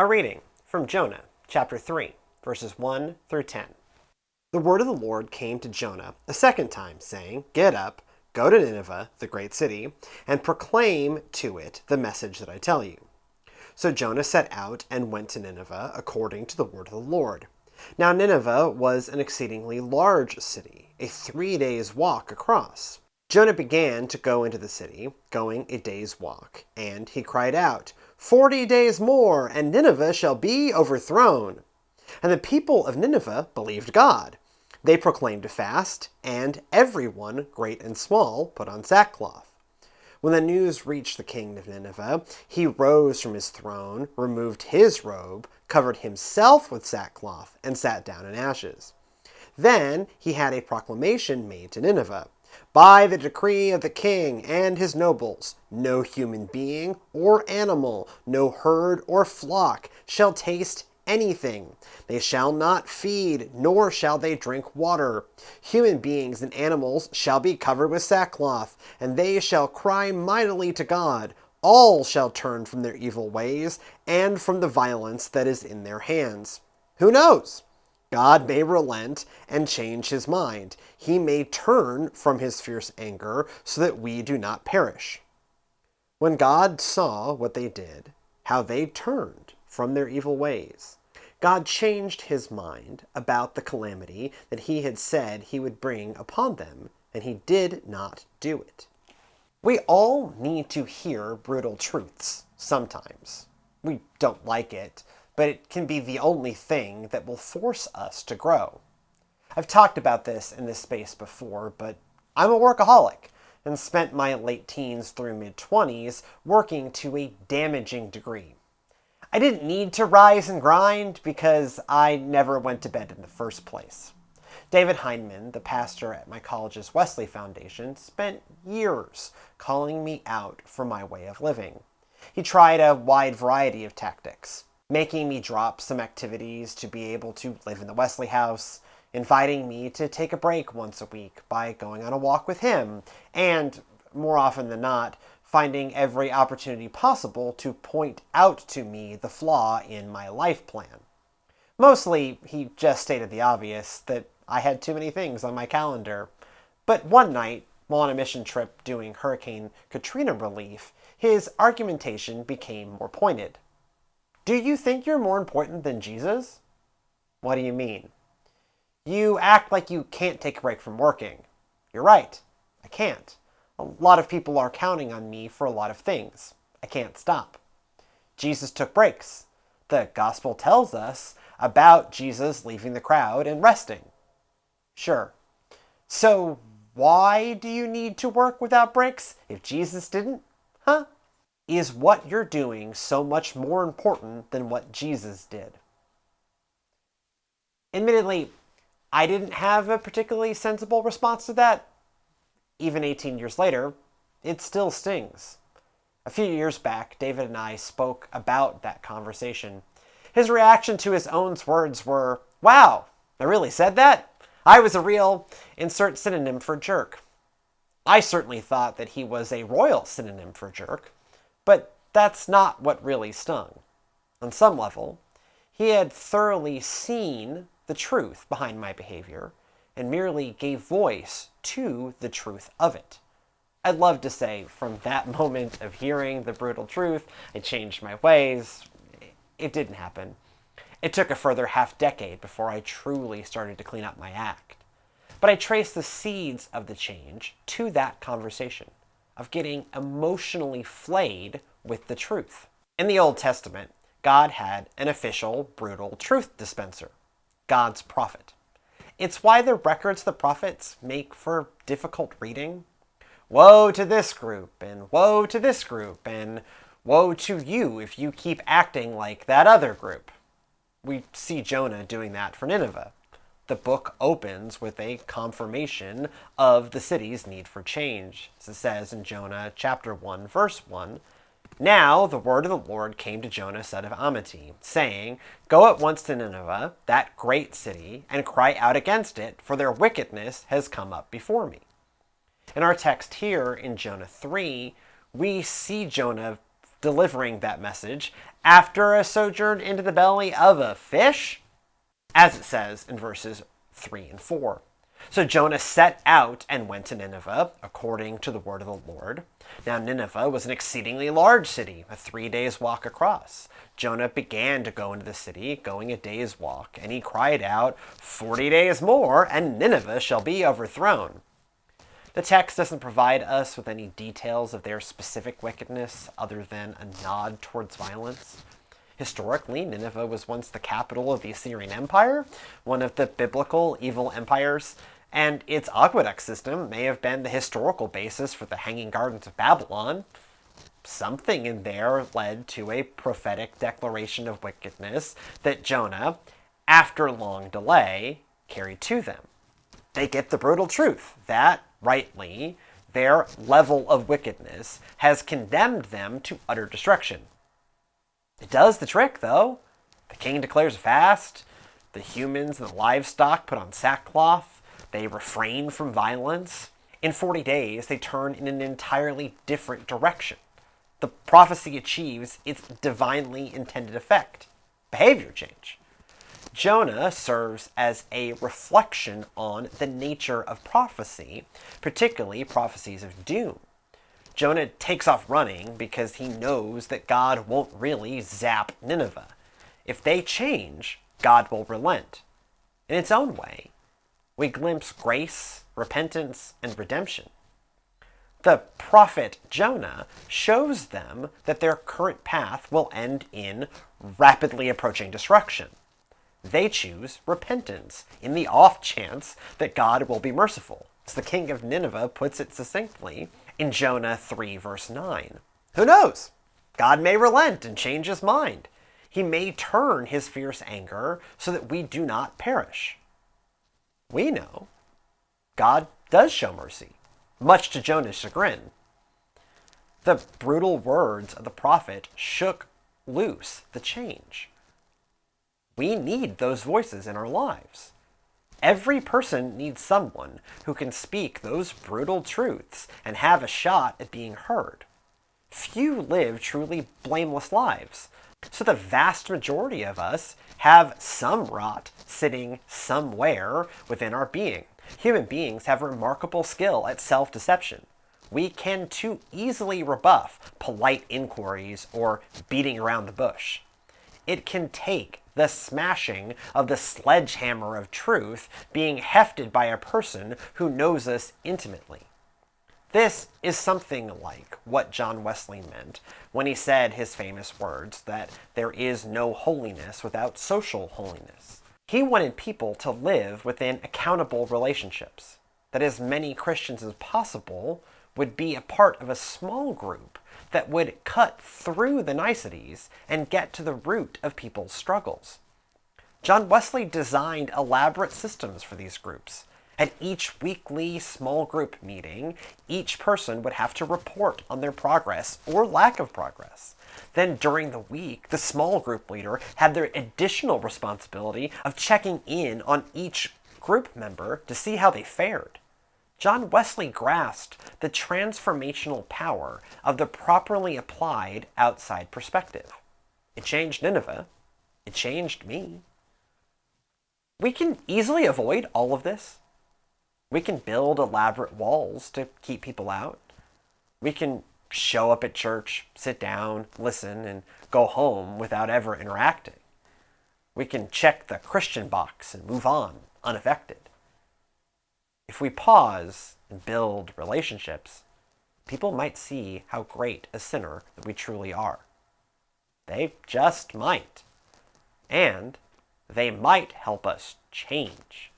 A reading from Jonah, chapter 3, verses 1 through 10. The word of the Lord came to Jonah a second time, saying, "Get up, go to Nineveh, the great city, and proclaim to it the message that I tell you." So Jonah set out and went to Nineveh according to the word of the Lord. Now Nineveh was an exceedingly large city, a 3 days' walk across. Jonah began to go into the city, going a day's walk, and he cried out, 40 days more, and Nineveh shall be overthrown. And the people of Nineveh believed God. They proclaimed a fast, and everyone, great and small, put on sackcloth. When the news reached the king of Nineveh, he rose from his throne, removed his robe, covered himself with sackcloth, and sat down in ashes. Then he had a proclamation made to Nineveh. By the decree of the king and his nobles, no human being or animal, no herd or flock shall taste anything. They shall not feed, nor shall they drink water. Human beings and animals shall be covered with sackcloth, and they shall cry mightily to God. All shall turn from their evil ways and from the violence that is in their hands. Who knows? God may relent and change his mind. He may turn from his fierce anger so that we do not perish. When God saw what they did, how they turned from their evil ways, God changed his mind about the calamity that he had said he would bring upon them, and he did not do it. We all need to hear brutal truths sometimes. We don't like it, but it can be the only thing that will force us to grow. I've talked about this in this space before, but I'm a workaholic and spent my late teens through mid-20s working to a damaging degree. I didn't need to rise and grind because I never went to bed in the first place. David Heineman, the pastor at my college's Wesley Foundation, spent years calling me out for my way of living. He tried a wide variety of tactics, making me drop some activities to be able to live in the Wesley house, inviting me to take a break once a week by going on a walk with him, and, more often than not, finding every opportunity possible to point out to me the flaw in my life plan. Mostly, he just stated the obvious, that I had too many things on my calendar. But one night, while on a mission trip doing Hurricane Katrina relief, his argumentation became more pointed. Do you think you're more important than Jesus? What do you mean? You act like you can't take a break from working. You're right. I can't. A lot of people are counting on me for a lot of things. I can't stop. Jesus took breaks. The gospel tells us about Jesus leaving the crowd and resting. Sure. So why do you need to work without breaks if Jesus didn't? Huh? Is what you're doing so much more important than what Jesus did? Admittedly, I didn't have a particularly sensible response to that. Even 18 years later, it still stings. A few years back, David and I spoke about that conversation. His reaction to his own words were, "Wow, I really said that? I was a real," insert synonym for jerk. I certainly thought that he was a royal synonym for jerk, but that's not what really stung. On some level, he had thoroughly seen the truth behind my behavior and merely gave voice to the truth of it. I'd love to say from that moment of hearing the brutal truth, I changed my ways. It didn't happen. It took a further half-decade before I truly started to clean up my act. But I traced the seeds of the change to that conversation, of getting emotionally flayed with the truth. In the Old Testament, God had an official, brutal truth dispenser, God's prophet. It's why the records of the prophets make for difficult reading. Woe to this group, and woe to this group, and woe to you if you keep acting like that other group. We see Jonah doing that for Nineveh. The book opens with a confirmation of the city's need for change. As it says in Jonah chapter 1, verse 1, "Now the word of the Lord came to Jonah, son of Amittai, saying, Go at once to Nineveh, that great city, and cry out against it, for their wickedness has come up before me." In our text here in Jonah 3, we see Jonah delivering that message after a sojourn into the belly of a fish? As it says in verses 3 and 4. So Jonah set out and went to Nineveh, according to the word of the Lord. Now Nineveh was an exceedingly large city, a 3 days' walk across. Jonah began to go into the city, going a day's walk, and he cried out, 40 days more, and Nineveh shall be overthrown. The text doesn't provide us with any details of their specific wickedness other than a nod towards violence. Historically, Nineveh was once the capital of the Assyrian Empire, one of the biblical evil empires, and its aqueduct system may have been the historical basis for the Hanging Gardens of Babylon. Something in there led to a prophetic declaration of wickedness that Jonah, after long delay, carried to them. They get the brutal truth that, rightly, their level of wickedness has condemned them to utter destruction. It does the trick, though. The king declares a fast. The humans and the livestock put on sackcloth. They refrain from violence. In 40 days, they turn in an entirely different direction. The prophecy achieves its divinely intended effect: behavior change. Jonah serves as a reflection on the nature of prophecy, particularly prophecies of doom. Jonah takes off running because he knows that God won't really zap Nineveh. If they change, God will relent. In its own way, we glimpse grace, repentance, and redemption. The prophet Jonah shows them that their current path will end in rapidly approaching destruction. They choose repentance in the off chance that God will be merciful. As the king of Nineveh puts it succinctly in Jonah 3 verse 9. Who knows? God may relent and change his mind. He may turn his fierce anger so that we do not perish. We know God does show mercy, much to Jonah's chagrin. The brutal words of the prophet shook loose the change. We need those voices in our lives. Every person needs someone who can speak those brutal truths and have a shot at being heard. Few live truly blameless lives, so the vast majority of us have some rot sitting somewhere within our being. Human beings have remarkable skill at self-deception. We can too easily rebuff polite inquiries or beating around the bush. It can take the smashing of the sledgehammer of truth being hefted by a person who knows us intimately. This is something like what John Wesley meant when he said his famous words that there is no holiness without social holiness. He wanted people to live within accountable relationships, that as many Christians as possible would be a part of a small group that would cut through the niceties and get to the root of people's struggles. John Wesley designed elaborate systems for these groups. At each weekly small group meeting, each person would have to report on their progress or lack of progress. Then during the week, the small group leader had the additional responsibility of checking in on each group member to see how they fared. John Wesley grasped the transformational power of the properly applied outside perspective. It changed Nineveh. It changed me. We can easily avoid all of this. We can build elaborate walls to keep people out. We can show up at church, sit down, listen, and go home without ever interacting. We can check the Christian box and move on, unaffected. If we pause and build relationships, people might see how great a sinner that we truly are. They just might. And they might help us change.